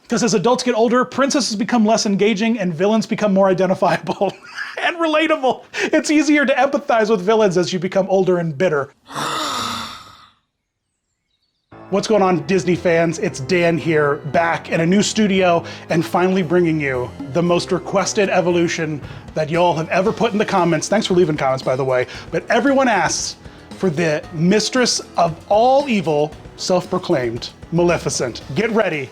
Because as adults get older, princesses become less engaging and villains become more identifiable and relatable. It's easier to empathize with villains as you become older and bitter. What's going on, Disney fans? It's Dan here, back in a new studio and finally bringing you the most requested evolution that y'all have ever put in the comments. Thanks for leaving comments, by the way. But everyone asks for the mistress of all evil, self-proclaimed, Maleficent. Get ready.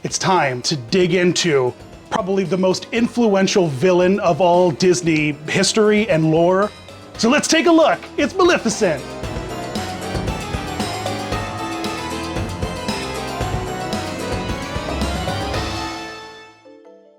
It's time to dig into probably the most influential villain of all Disney history and lore. So let's take a look. It's Maleficent.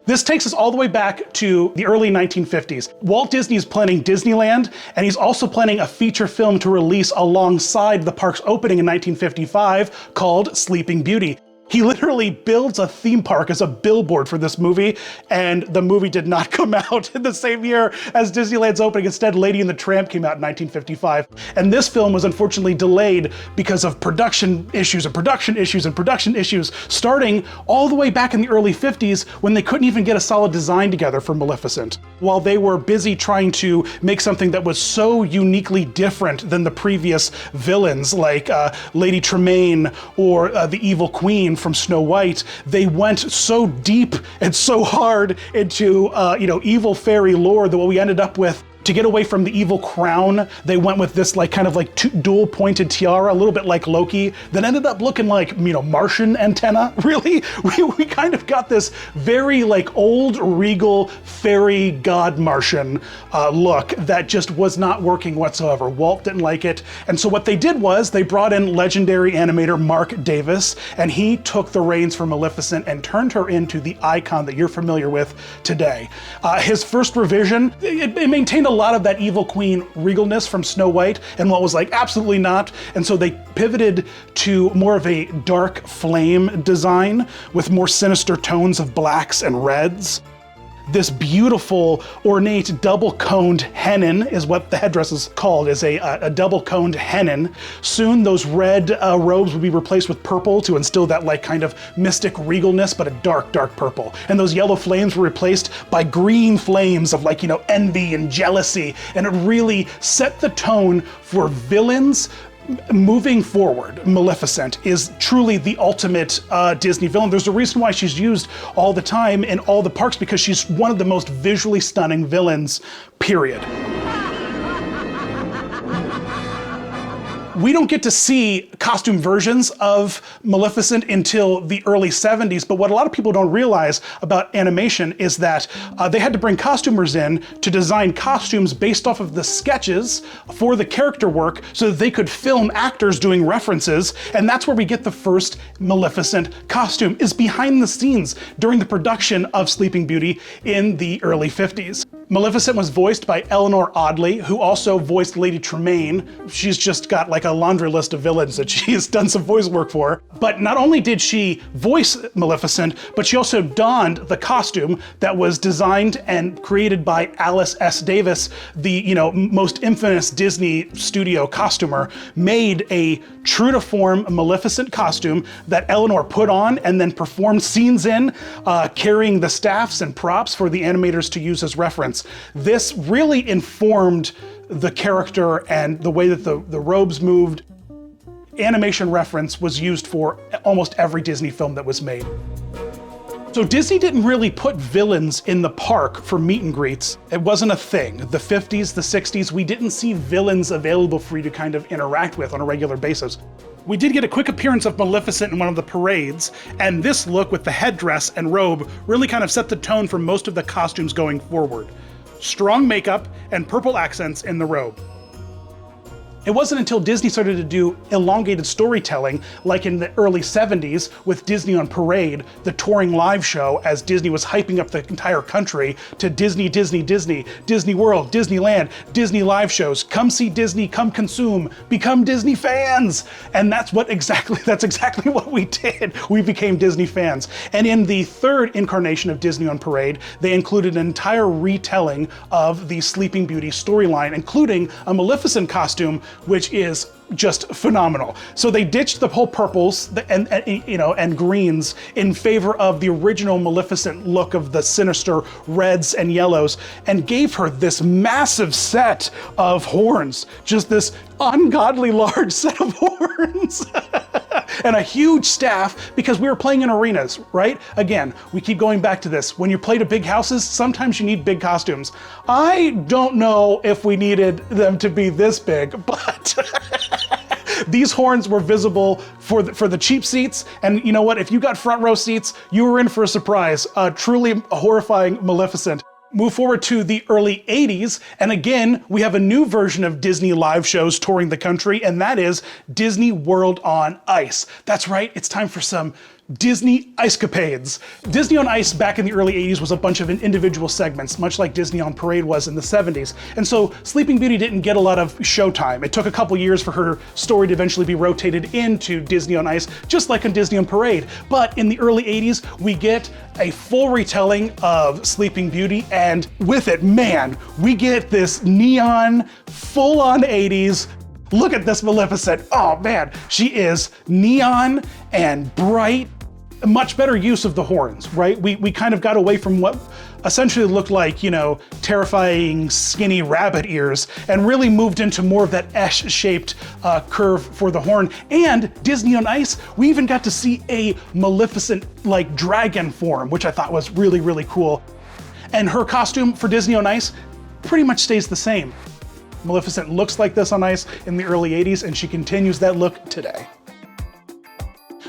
This takes us all the way back to the early 1950s. Walt Disney is planning Disneyland, and he's also planning a feature film to release alongside the park's opening in 1955 called Sleeping Beauty. He literally builds a theme park as a billboard for this movie, and the movie did not come out in the same year as Disneyland's opening. Instead, Lady and the Tramp came out in 1955. And this film was unfortunately delayed because of production issues, starting all the way back in the early 50s when they couldn't even get a solid design together for Maleficent. While they were busy trying to make something that was so uniquely different than the previous villains like Lady Tremaine or the Evil Queen from Snow White, they went so deep and so hard into evil fairy lore that what we ended up with, to get away from the evil crown, they went with this dual pointed tiara, a little bit like Loki, that ended up looking like, Martian antenna, really. We kind of got this very old regal fairy god Martian look that just was not working whatsoever. Walt didn't like it. And so what they did was they brought in legendary animator Mark Davis, and he took the reins for Maleficent and turned her into the icon that you're familiar with today. His first revision, it maintained a lot of that evil queen regalness from Snow White, and what was absolutely not. And so they pivoted to more of a dark flame design with more sinister tones of blacks and reds. This beautiful, ornate, double-coned hennin is what the headdress is called, is a double-coned hennin. Soon those red robes would be replaced with purple to instill that kind of mystic regalness, but a dark, dark purple. And those yellow flames were replaced by green flames of envy and jealousy. And it really set the tone for villains. Moving forward, Maleficent is truly the ultimate Disney villain. There's a reason why she's used all the time in all the parks, because she's one of the most visually stunning villains, period. We don't get to see costume versions of Maleficent until the early 70s, but what a lot of people don't realize about animation is that they had to bring costumers in to design costumes based off of the sketches for the character work so that they could film actors doing references, and that's where we get the first Maleficent costume, is behind the scenes during the production of Sleeping Beauty in the early 50s. Maleficent was voiced by Eleanor Audley, who also voiced Lady Tremaine. She's just got a laundry list of villains that she has done some voice work for. But not only did she voice Maleficent, but she also donned the costume that was designed and created by Alice S. Davis, the most infamous Disney studio costumer, made a true-to-form Maleficent costume that Eleanor put on and then performed scenes in, carrying the staffs and props for the animators to use as reference. This really informed the character and the way that the robes moved. Animation reference was used for almost every Disney film that was made. So Disney didn't really put villains in the park for meet and greets. It wasn't a thing. The 50s, the 60s, we didn't see villains available for you to kind of interact with on a regular basis. We did get a quick appearance of Maleficent in one of the parades, and this look with the headdress and robe really kind of set the tone for most of the costumes going forward. Strong makeup and purple accents in the robe. It wasn't until Disney started to do elongated storytelling, like in the early 70s with Disney on Parade, the touring live show, as Disney was hyping up the entire country to Disney, Disney, Disney, Disney World, Disneyland, Disney live shows. Come see Disney, come consume, become Disney fans. And that's exactly what we did. We became Disney fans. And in the third incarnation of Disney on Parade, they included an entire retelling of the Sleeping Beauty storyline, including a Maleficent costume which is just phenomenal. So they ditched the whole purples and greens in favor of the original Maleficent look of the sinister reds and yellows, and gave her this massive set of horns, just this ungodly large set of horns. And a huge staff, because we were playing in arenas, right? Again, we keep going back to this. When you play to big houses, sometimes you need big costumes. I don't know if we needed them to be this big, but these horns were visible for the cheap seats. And you know what? If you got front row seats, you were in for a surprise. Truly horrifying Maleficent. Move forward to the early 80s, and again, we have a new version of Disney live shows touring the country, and that is Disney World on Ice. That's right, it's time for some Disney Ice-capades. Disney on Ice back in the early 80s was a bunch of individual segments, much like Disney on Parade was in the 70s. And so Sleeping Beauty didn't get a lot of showtime. It took a couple years for her story to eventually be rotated into Disney on Ice, just like on Disney on Parade. But in the early 80s, we get a full retelling of Sleeping Beauty, and with it, man, we get this neon, full-on 80s. Look at this Maleficent. Oh man, she is neon and bright. A much better use of the horns, right? We kind of got away from what essentially looked like, you know, terrifying skinny rabbit ears, and really moved into more of that S-shaped curve for the horn. And Disney on Ice, we even got to see a Maleficent like dragon form, which I thought was really, really cool. And her costume for Disney on Ice pretty much stays the same. Maleficent looks like this on ice in the early 80s, and she continues that look today.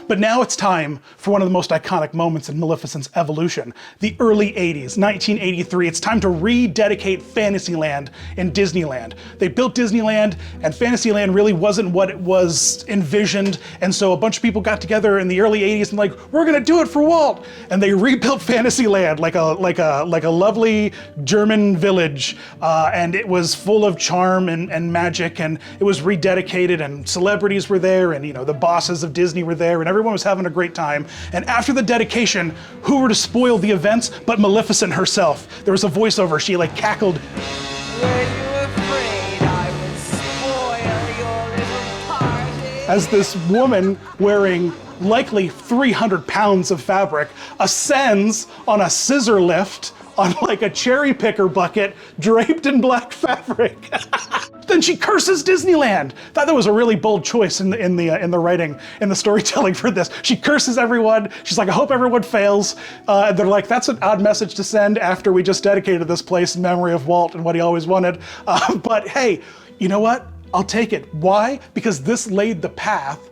But now it's time for one of the most iconic moments in Maleficent's evolution, the early 80s, 1983. It's time to rededicate Fantasyland in Disneyland. They built Disneyland, and Fantasyland really wasn't what it was envisioned, and so a bunch of people got together in the early 80s and like, we're gonna do it for Walt! And they rebuilt Fantasyland like a lovely German village, and it was full of charm and magic, and it was rededicated, and celebrities were there, and you know, the bosses of Disney were there, and everyone was having a great time. And after the dedication, who were to spoil the events but Maleficent herself? There was a voiceover, she like cackled. Were you afraid I would spoil your little party? As this woman wearing likely 300 pounds of fabric ascends on a scissor lift on like a cherry picker bucket draped in black fabric. Then she curses Disneyland. Thought that was a really bold choice in the writing, in the storytelling for this. She curses everyone. She's like, I hope everyone fails. They're like, that's an odd message to send after we just dedicated this place in memory of Walt and what he always wanted. But hey, you know what? I'll take it. Why? Because this laid the path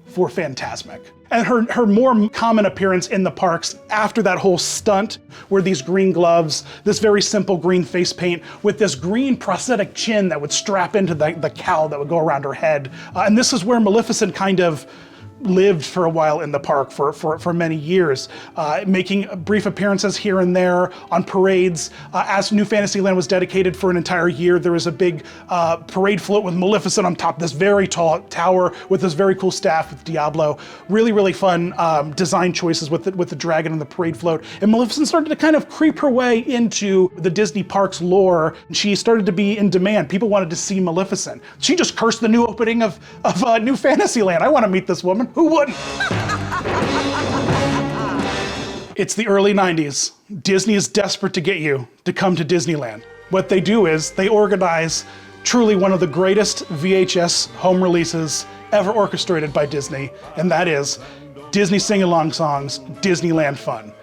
for Fantasmic. And her more common appearance in the parks after that whole stunt were these green gloves, this very simple green face paint with this green prosthetic chin that would strap into the cowl that would go around her head. And this is where Maleficent kind of lived for a while in the park for many years, making brief appearances here and there on parades. As New Fantasyland was dedicated for an entire year, there was a big parade float with Maleficent on top of this very tall tower with this very cool staff with Diablo. Really, really fun design choices with the dragon and the parade float. And Maleficent started to kind of creep her way into the Disney parks lore. She started to be in demand. People wanted to see Maleficent. She just cursed the new opening of New Fantasyland. I want to meet this woman. Who wouldn't? It's the early 90s. Disney is desperate to get you to come to Disneyland. What they do is they organize truly one of the greatest VHS home releases ever orchestrated by Disney, and that is Disney Sing-Along Songs, Disneyland Fun.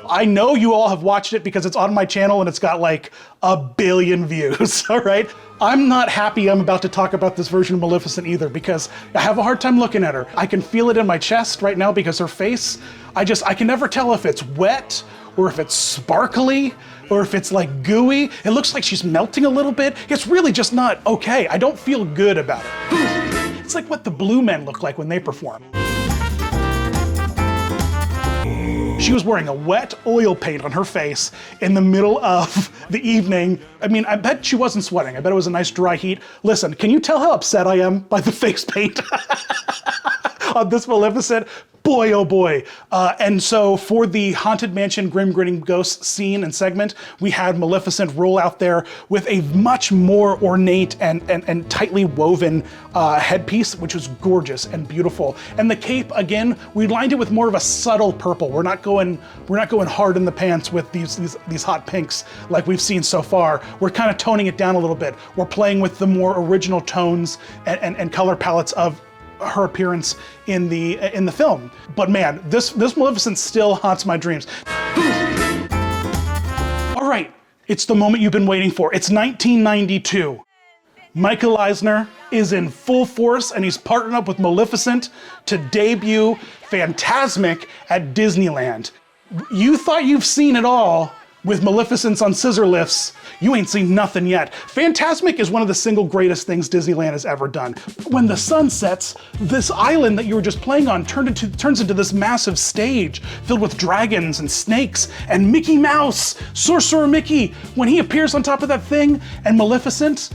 I know you all have watched it because it's on my channel and it's got like 1 billion views, all right? I'm not happy I'm about to talk about this version of Maleficent either because I have a hard time looking at her. I can feel it in my chest right now because her face, I can never tell if it's wet or if it's sparkly or if it's like gooey. It looks like she's melting a little bit. It's really just not okay. I don't feel good about it. It's like what the Blue Men look like when they perform. She was wearing a wet oil paint on her face in the middle of the evening. I mean, I bet she wasn't sweating. I bet it was a nice dry heat. Listen, can you tell how upset I am by the face paint on this Maleficent? boy, oh boy. And so for the Haunted Mansion Grim Grinning Ghosts scene and segment, we had Maleficent roll out there with a much more ornate and tightly woven headpiece, which was gorgeous and beautiful. And the cape, again, we lined it with more of a subtle purple. We're not going hard in the pants with these hot pinks like we've seen so far. We're kind of toning it down a little bit. We're playing with the more original tones and color palettes of her appearance in the film. But man, this Maleficent still haunts my dreams. All right, it's the moment you've been waiting for. It's 1992. Michael Eisner is in full force and he's partnered up with Maleficent to debut Fantasmic at Disneyland. You thought you've seen it all with Maleficent's on scissor lifts. You ain't seen nothing yet. Fantasmic is one of the single greatest things Disneyland has ever done. When the sun sets, this island that you were just playing on turns into this massive stage filled with dragons and snakes and Mickey Mouse, Sorcerer Mickey. When he appears on top of that thing and Maleficent,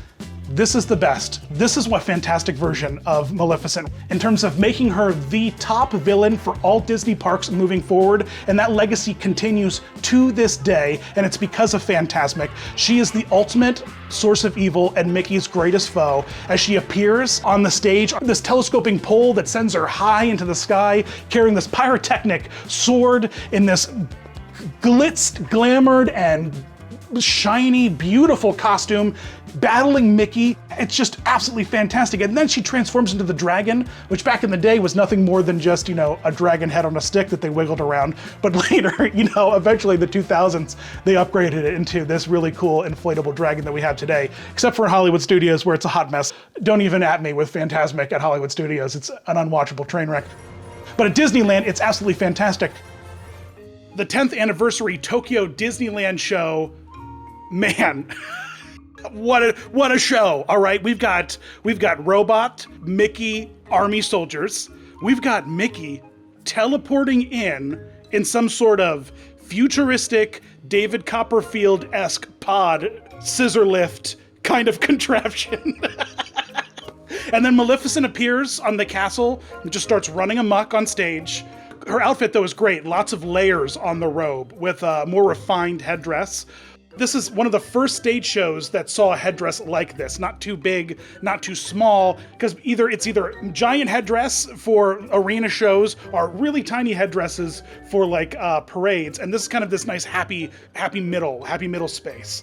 this is the best. This is what fantastic version of Maleficent in terms of making her the top villain for all Disney parks moving forward, and that legacy continues to this day, and it's because of Fantasmic. She is the ultimate source of evil and Mickey's greatest foe as she appears on the stage, this telescoping pole that sends her high into the sky, carrying this pyrotechnic sword in this glitzed, glamored, and shiny, beautiful costume, battling Mickey. It's just absolutely fantastic. And then she transforms into the dragon, which back in the day was nothing more than just, a dragon head on a stick that they wiggled around. But later, eventually the 2000s, they upgraded it into this really cool inflatable dragon that we have today, except for in Hollywood Studios where it's a hot mess. Don't even at me with Fantasmic at Hollywood Studios. It's an unwatchable train wreck. But at Disneyland, it's absolutely fantastic. The 10th anniversary Tokyo Disneyland show, man, what a show. All right, we've got robot Mickey army soldiers. We've got Mickey teleporting in some sort of futuristic David Copperfield-esque pod scissor lift kind of contraption. And then Maleficent appears on the castle and just starts running amok on stage. Her outfit, though, is great. Lots of layers on the robe with a more refined headdress. This is one of the first stage shows that saw a headdress like this. Not too big, not too small, because it's either giant headdress for arena shows or really tiny headdresses for parades. And this is kind of this nice happy middle space.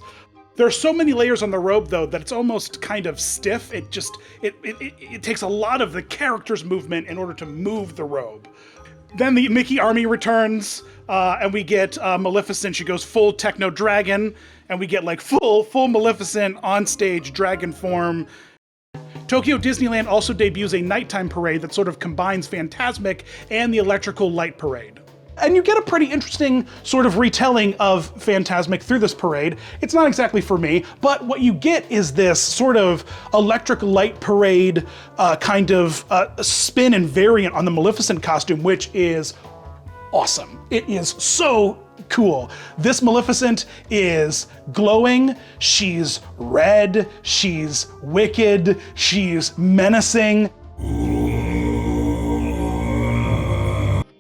There are so many layers on the robe, though, that it's almost kind of stiff. It takes a lot of the character's movement in order to move the robe. Then the Mickey army returns, and we get Maleficent. She goes full techno dragon, and we get full Maleficent on stage dragon form. Tokyo Disneyland also debuts a nighttime parade that sort of combines Fantasmic and the electrical light parade. And you get a pretty interesting sort of retelling of Fantasmic through this parade. It's not exactly for me, but what you get is this sort of electric light parade kind of spin and variant on the Maleficent costume, which is awesome. It is so cool. This Maleficent is glowing, she's red, she's wicked, she's menacing.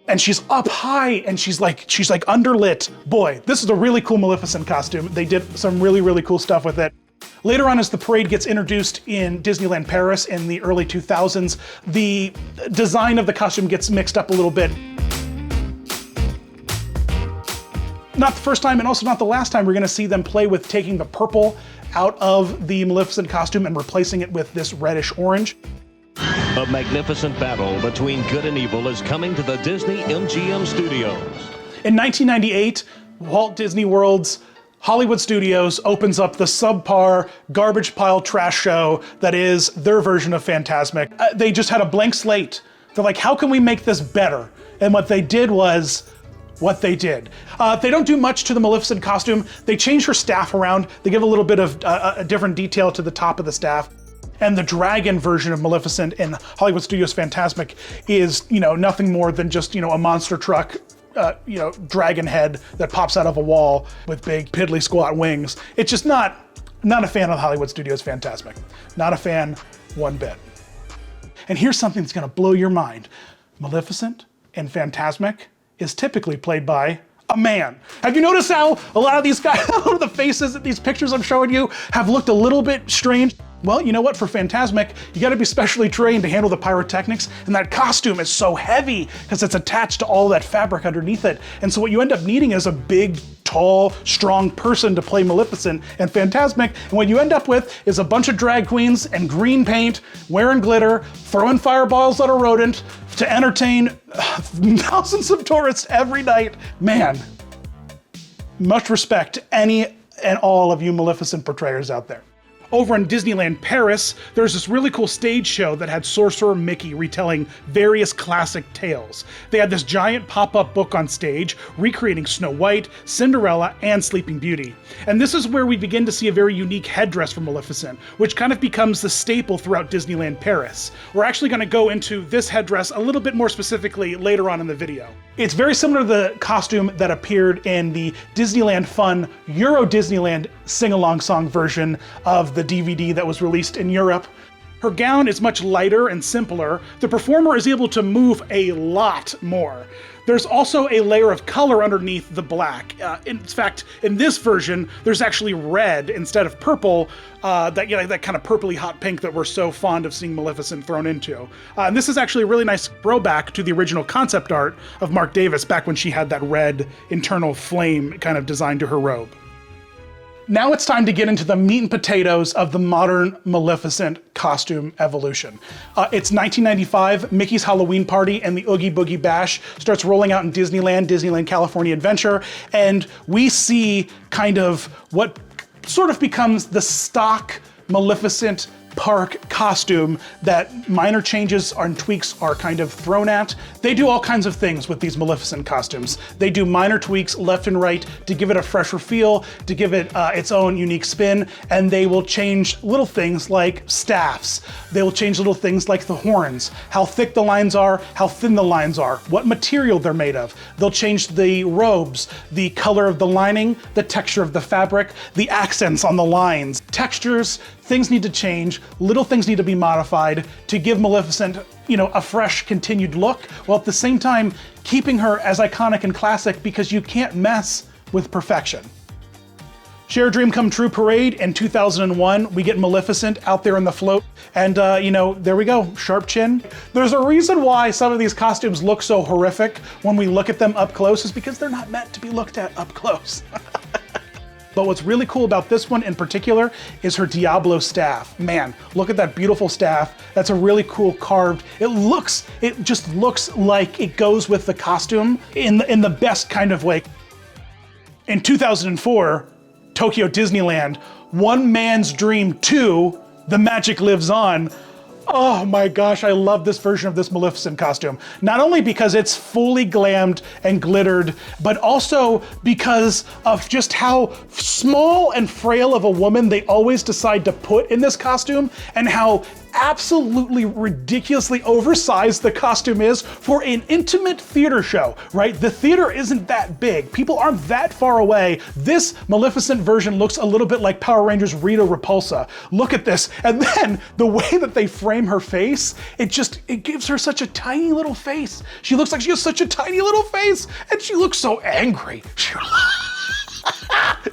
And she's up high and she's like underlit. Boy, this is a really cool Maleficent costume. They did some really cool stuff with it. Later on, as the parade gets introduced in Disneyland Paris in the early 2000s, the design of the costume gets mixed up a little bit. Not the first time and also not the last time we're gonna see them play with taking the purple out of the Maleficent costume and replacing it with this reddish orange. A magnificent battle between good and evil is coming to the Disney MGM studios. In 1998, Walt Disney World's Hollywood Studios opens up the subpar, garbage pile trash show that is their version of Fantasmic. They just had a blank slate. They're like, how can we make this better? And what they did was what they did. They don't do much to the Maleficent costume. They change her staff around. They give a little bit of a different detail to the top of the staff. And the dragon version of Maleficent in Hollywood Studios Fantasmic is, nothing more than just, a monster truck, dragon head that pops out of a wall with big piddly squat wings. It's just not a fan of Hollywood Studios Fantasmic. Not a fan one bit. And here's something that's gonna blow your mind. Maleficent in FANTASMIC is typically played by a man. Have you noticed how a lot of these guys, a lot of the faces in these pictures I'm showing you have looked a little bit strange? Well, you know what, for FANTASMIC, you gotta be specially trained to handle the pyrotechnics, and that costume is so heavy because it's attached to all that fabric underneath it. And so what you end up needing is a big, tall, strong person to play Maleficent and FANTASMIC, and what you end up with is a bunch of drag queens and green paint, wearing glitter, throwing fireballs at a rodent to entertain thousands of tourists every night. Man, much respect to any and all of you Maleficent portrayers out there. Over in Disneyland Paris, there's this really cool stage show that had Sorcerer Mickey retelling various classic tales. They had this giant pop-up book on stage, recreating Snow White, Cinderella, and Sleeping Beauty. And this is where we begin to see a very unique headdress for Maleficent, which kind of becomes the staple throughout Disneyland Paris. We're actually gonna go into this headdress a little bit more specifically later on in the video. It's very similar to the costume that appeared in the Disneyland Fun Euro Disneyland sing-along song version of the DVD that was released in Europe. Her gown is much lighter and simpler. The performer is able to move a lot more. There's also a layer of color underneath the black. In fact, in this version, there's actually red instead of purple, that kind of purpley hot pink that we're so fond of seeing Maleficent thrown into. And this is actually a really nice throwback to the original concept art of Mark Davis back when she had that red internal flame kind of designed to her robe. Now it's time to get into the meat and potatoes of the modern Maleficent costume evolution. It's 1995, Mickey's Halloween Party and the Oogie Boogie Bash starts rolling out in Disneyland California Adventure, and we see kind of what sort of becomes the stock Maleficent park costume that minor changes and tweaks are kind of thrown at. They do all kinds of things with these Maleficent costumes. They do minor tweaks left and right to give it a fresher feel, to give it its own unique spin, and they will change little things like staffs. They will change little things like the horns, how thick the lines are, how thin the lines are, what material they're made of. They'll change the robes, the color of the lining, the texture of the fabric, the accents on the lines. Textures, things need to change, little things need to be modified to give Maleficent, a fresh, continued look, while at the same time keeping her as iconic and classic because you can't mess with perfection. Share a Dream Come True Parade in 2001, we get Maleficent out there in the float, and there we go, sharp chin. There's a reason why some of these costumes look so horrific when we look at them up close, is because they're not meant to be looked at up close. But what's really cool about this one in particular is her Diablo staff. Man, look at that beautiful staff. That's a really cool carved, it just looks like it goes with the costume in the best kind of way. In 2004, Tokyo Disneyland, One Man's Dream 2, The Magic Lives On. Oh my gosh, I love this version of this Maleficent costume. Not only because it's fully glammed and glittered, but also because of just how small and frail of a woman they always decide to put in this costume, and how absolutely ridiculously oversized the costume is for an intimate theater show, right? The theater isn't that big. People aren't that far away. This Maleficent version looks a little bit like Power Rangers Rita Repulsa. Look at this. And then the way that they frame her face, it gives her such a tiny little face. She looks like she has such a tiny little face, and she looks so angry.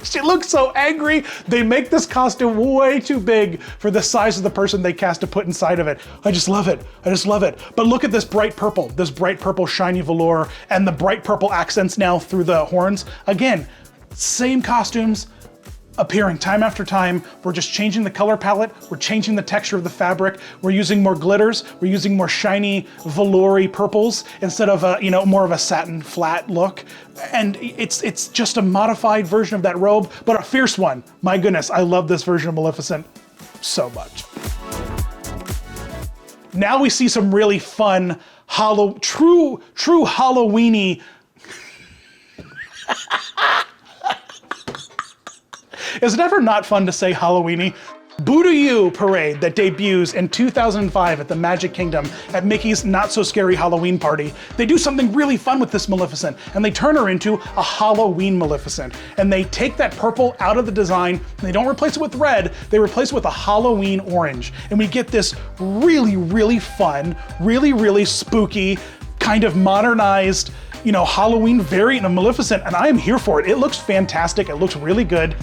She looks so angry. They make this costume way too big for the size of the person they cast to put inside of it. I just love it. I just love it. But look at this bright purple shiny velour, and the bright purple accents now through the horns. Again, same costumes appearing time after time. We're just changing the color palette. We're changing the texture of the fabric. We're using more glitters. We're using more shiny velour-y purples instead of more of a satin flat look. And it's just a modified version of that robe, but a fierce one. My goodness, I love this version of Maleficent so much. Now we see some really fun, true Halloween-y. Is it ever not fun to say Halloween-y? Boo-to-You parade that debuts in 2005 at the Magic Kingdom at Mickey's Not So Scary Halloween Party. They do something really fun with this Maleficent, and they turn her into a Halloween Maleficent. And they take that purple out of the design, and they don't replace it with red, they replace it with a Halloween orange. And we get this really, really fun, really, really spooky, kind of modernized, you know, Halloween variant of Maleficent, and I am here for it. It looks fantastic, it looks really good.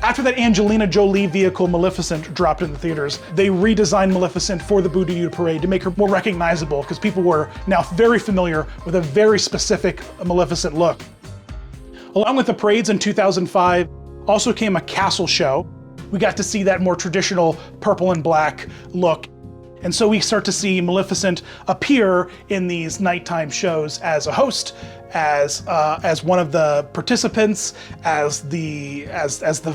After that Angelina Jolie vehicle Maleficent dropped in the theaters, they redesigned Maleficent for the Boo Parade to make her more recognizable, because people were now very familiar with a very specific Maleficent look. Along with the parades in 2005, also came a castle show. We got to see that more traditional purple and black look. And so we start to see Maleficent appear in these nighttime shows as a host, as one of the participants, as the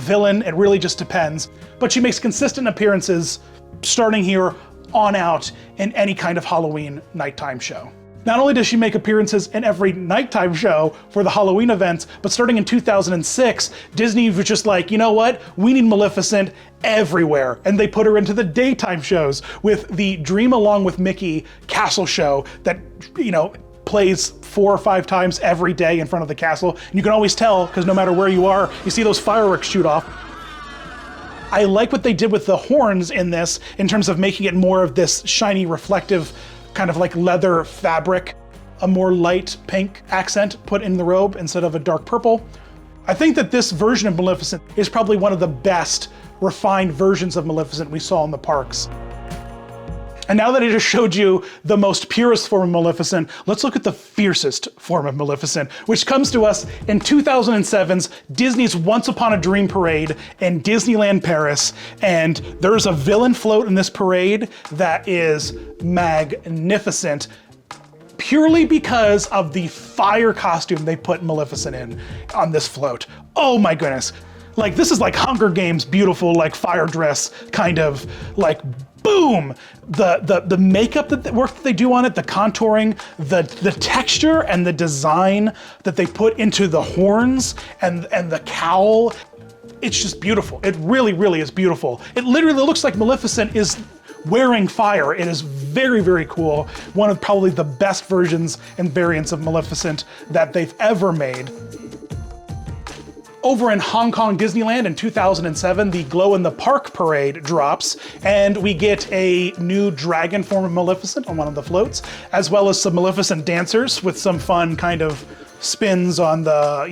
villain. It really just depends. But she makes consistent appearances starting here on out in any kind of Halloween nighttime show. Not only does she make appearances in every nighttime show for the Halloween events, but starting in 2006, Disney was just like, you know what? We need Maleficent everywhere. And they put her into the daytime shows with the Dream Along with Mickey castle show that, you know, plays 4 or 5 times every day in front of the castle. And you can always tell, because no matter where you are, you see those fireworks shoot off. I like what they did with the horns in this, in terms of making it more of this shiny, reflective, kind of like leather fabric, a more light pink accent put in the robe instead of a dark purple. I think that this version of Maleficent is probably one of the best refined versions of Maleficent we saw in the parks. And now that I just showed you the most purest form of Maleficent, let's look at the fiercest form of Maleficent, which comes to us in 2007's Disney's Once Upon a Dream parade in Disneyland Paris. And there's a villain float in this parade that is magnificent, purely because of the fire costume they put Maleficent in on this float. Oh my goodness. Like, this is like Hunger Games beautiful, like fire dress kind of like boom! The makeup work that they do on it, the contouring, the texture and the design that they put into the horns and the cowl, it's just beautiful. It really, really is beautiful. It literally looks like Maleficent is wearing fire. It is very, very cool. One of probably the best versions and variants of Maleficent that they've ever made. Over in Hong Kong Disneyland in 2007, the Glow in the Park parade drops, and we get a new dragon form of Maleficent on one of the floats, as well as some Maleficent dancers with some fun kind of spins on the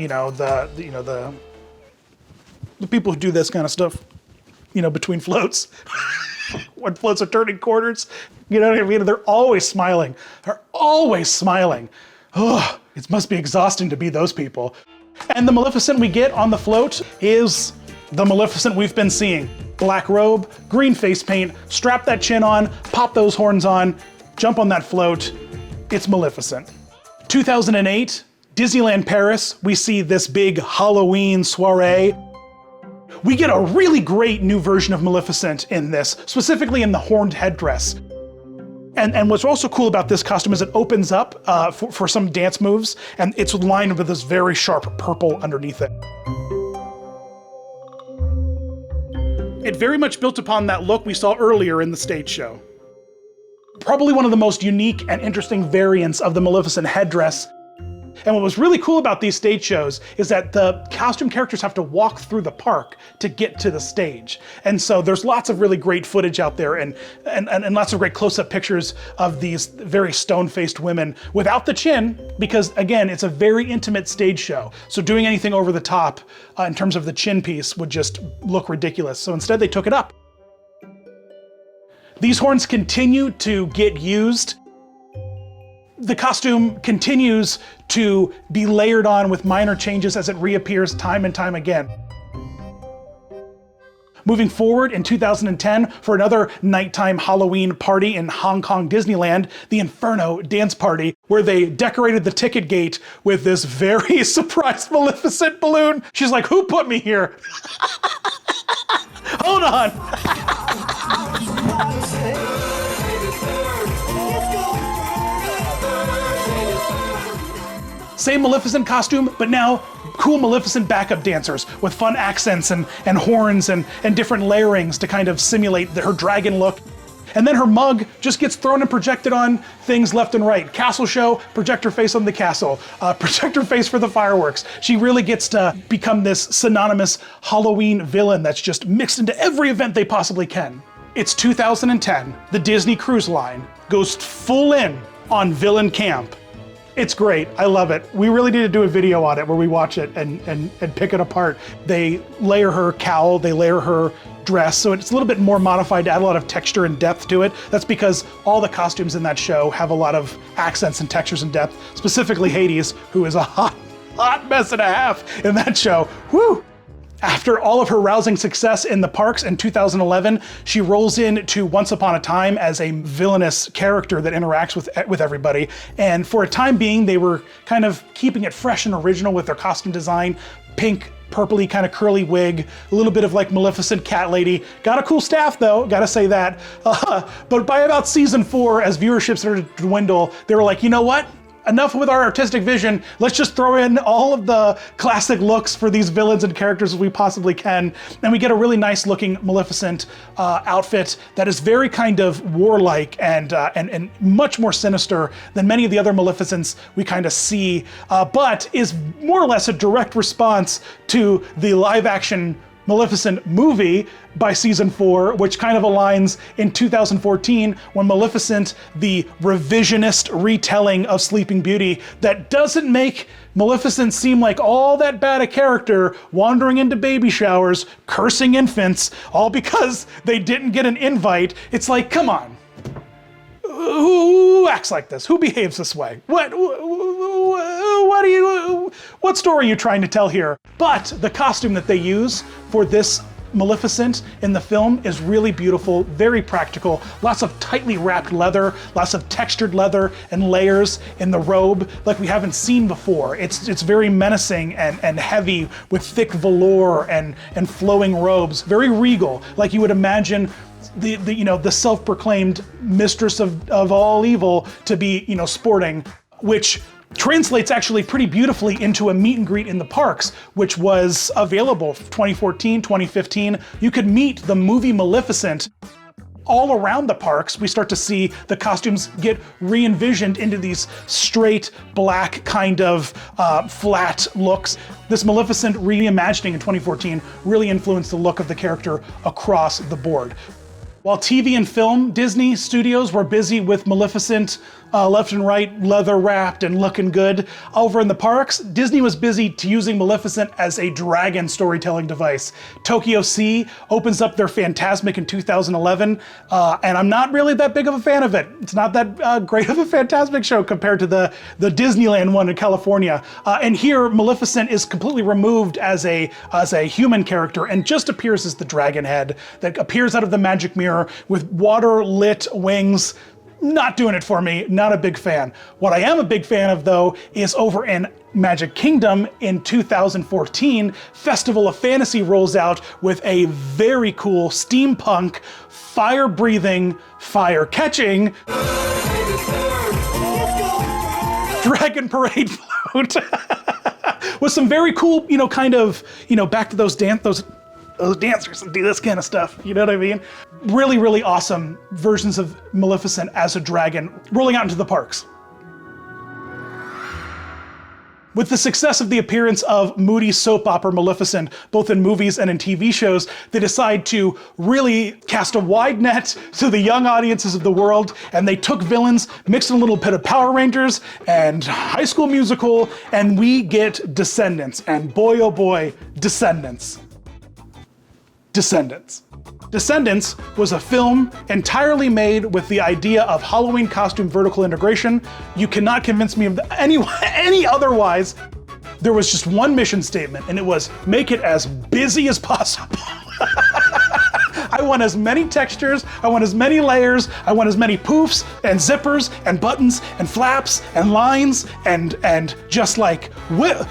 people who do this kind of stuff, you know, between floats. When floats are turning corners, you know what I mean? They're always smiling. They're always smiling. Oh, it must be exhausting to be those people. And the Maleficent we get on the float is the Maleficent we've been seeing. Black robe, green face paint, strap that chin on, pop those horns on, jump on that float. It's Maleficent. 2008, Disneyland Paris, we see this big Halloween soiree. We get a really great new version of Maleficent in this, specifically in the horned headdress. And what's also cool about this costume is it opens up for some dance moves, and it's lined with this very sharp purple underneath it. It very much built upon that look we saw earlier in the stage show. Probably one of the most unique and interesting variants of the Maleficent headdress. And what was really cool about these stage shows is that the costume characters have to walk through the park to get to the stage. And so there's lots of really great footage out there and lots of great close-up pictures of these very stone-faced women without the chin, because again, it's a very intimate stage show. So doing anything over the top in terms of the chin piece would just look ridiculous. So instead they took it up. These horns continue to get used. The costume continues to be layered on with minor changes as it reappears time and time again. Moving forward in 2010 for another nighttime Halloween party in Hong Kong Disneyland, the Inferno dance party, where they decorated the ticket gate with this very surprised Maleficent balloon. She's like, who put me here? Hold on. Same Maleficent costume, but now cool Maleficent backup dancers with fun accents and horns and different layerings to kind of simulate her dragon look. And then her mug just gets thrown and projected on things left and right. Castle show, project her face on the castle, project her face for the fireworks. She really gets to become this synonymous Halloween villain that's just mixed into every event they possibly can. It's 2010. The Disney Cruise Line goes full in on villain camp. It's great. I love it. We really need to do a video on it where we watch it and pick it apart. They layer her cowl, they layer her dress, so it's a little bit more modified to add a lot of texture and depth to it. That's because all the costumes in that show have a lot of accents and textures and depth, specifically Hades, who is a hot mess and a half in that show. Woo! After all of her rousing success in the parks in 2011, she rolls into Once Upon a Time as a villainous character that interacts with everybody. And for a time being, they were kind of keeping it fresh and original with their costume design. Pink, purpley, kind of curly wig, a little bit of like Maleficent cat lady. Got a cool staff though, gotta say that. But by about season 4, as viewership started to dwindle, they were like, you know what? Enough with our artistic vision, let's just throw in all of the classic looks for these villains and characters as we possibly can. And we get a really nice looking Maleficent outfit that is very kind of warlike and much more sinister than many of the other Maleficents we kind of see, but is more or less a direct response to the live action Maleficent movie by season 4, which kind of aligns in 2014 when Maleficent, the revisionist retelling of Sleeping Beauty that doesn't make Maleficent seem like all that bad a character, wandering into baby showers, cursing infants, all because they didn't get an invite. It's like, come on. Who acts like this? Who behaves this way? What story are you trying to tell here? But the costume that they use for this Maleficent in the film is really beautiful, very practical, lots of tightly wrapped leather, lots of textured leather and layers in the robe like we haven't seen before. It's very menacing and heavy with thick velour and flowing robes, very regal, like you would imagine the self-proclaimed mistress of all evil to be, sporting, which translates actually pretty beautifully into a meet and greet in the parks, which was available 2014, 2015. You could meet the movie Maleficent all around the parks. We start to see the costumes get re-envisioned into these straight black kind of flat looks. This Maleficent reimagining in 2014 really influenced the look of the character across the board. While TV and film Disney studios were busy with Maleficent left and right, leather wrapped and looking good, over in the parks, Disney was busy using Maleficent as a dragon storytelling device. Tokyo Sea opens up their FANTASMIC in 2011, and I'm not really that big of a fan of it. It's not that great of a FANTASMIC show compared to the Disneyland one in California. And here, Maleficent is completely removed as a human character and just appears as the dragon head that appears out of the magic mirror with water-lit wings. Not doing it for me, not a big fan. What I am a big fan of though is over in Magic Kingdom in 2014, Festival of Fantasy rolls out with a very cool steampunk, fire-breathing, fire-catching Dragon Parade float with some very cool, back to those dancers that do this kind of stuff, you know what I mean? Really, really awesome versions of Maleficent as a dragon rolling out into the parks. With the success of the appearance of moody soap opera Maleficent, both in movies and in TV shows, they decide to really cast a wide net to the young audiences of the world, and they took villains, mixed in a little bit of Power Rangers and High School Musical, and we get Descendants, and boy oh boy, Descendants. Descendants was a film entirely made with the idea of Halloween costume vertical integration. You cannot convince me of any otherwise. There was just one mission statement, and it was make it as busy as possible. I want as many textures, I want as many layers, I want as many poofs and zippers and buttons and flaps and lines and just like what?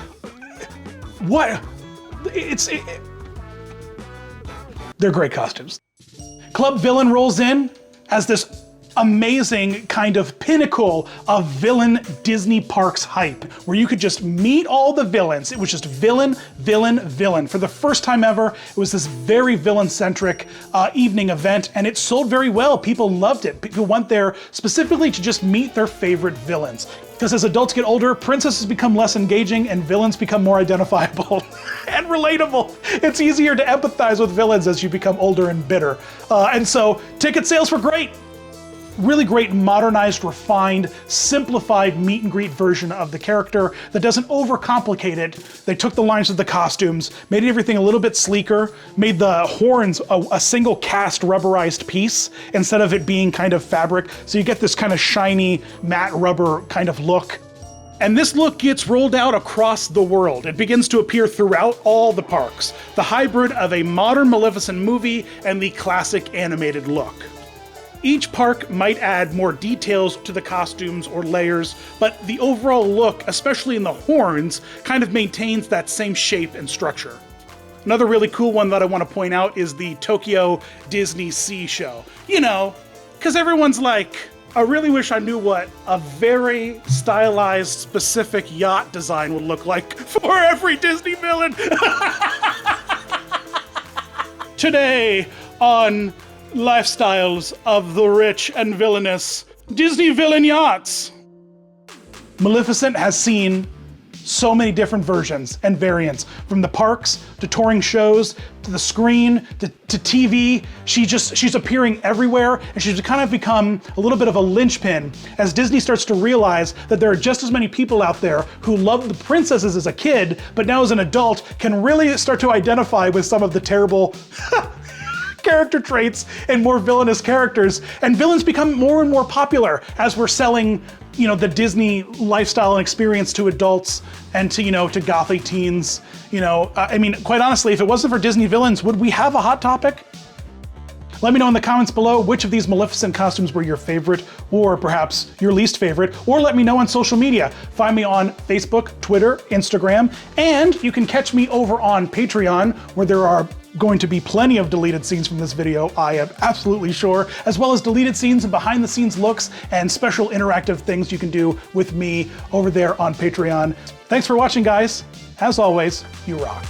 They're great costumes. Club Villain rolls in as this amazing kind of pinnacle of villain Disney parks hype, where you could just meet all the villains. It was just villain, villain, villain. For the first time ever, it was this very villain-centric evening event, and it sold very well. People loved it. People went there specifically to just meet their favorite villains. Because as adults get older, princesses become less engaging and villains become more identifiable and relatable. It's easier to empathize with villains as you become older and bitter. And so ticket sales were great. Really great, modernized, refined, simplified meet and greet version of the character that doesn't overcomplicate it. They took the lines of the costumes, made everything a little bit sleeker, made the horns a single cast rubberized piece instead of it being kind of fabric. So you get this kind of shiny matte rubber kind of look. And this look gets rolled out across the world. It begins to appear throughout all the parks. The hybrid of a modern Maleficent movie and the classic animated look. Each park might add more details to the costumes or layers, but the overall look, especially in the horns, kind of maintains that same shape and structure. Another really cool one that I want to point out is the Tokyo DisneySea show. You know, because everyone's like, I really wish I knew what a very stylized, specific yacht design would look like for every Disney villain. Today on Lifestyles of the Rich and Villainous, Disney Villain Yachts. Maleficent has seen so many different versions and variants, from the parks to touring shows to the screen to TV. She's appearing everywhere, and she's kind of become a little bit of a linchpin as Disney starts to realize that there are just as many people out there who loved the princesses as a kid, but now as an adult can really start to identify with some of the terrible character traits and more villainous characters, and villains become more and more popular as we're selling, you know, the Disney lifestyle and experience to adults and to, you know, to gothy teens. You know, I mean, quite honestly, if it wasn't for Disney villains, would we have a Hot Topic? Let me know in the comments below which of these Maleficent costumes were your favorite, or perhaps your least favorite, or let me know on social media. Find me on Facebook, Twitter, Instagram, and you can catch me over on Patreon, where there are going to be plenty of deleted scenes from this video, I am absolutely sure, as well as deleted scenes and behind the scenes looks and special interactive things you can do with me over there on Patreon. Thanks for watching, guys. As always, you rock.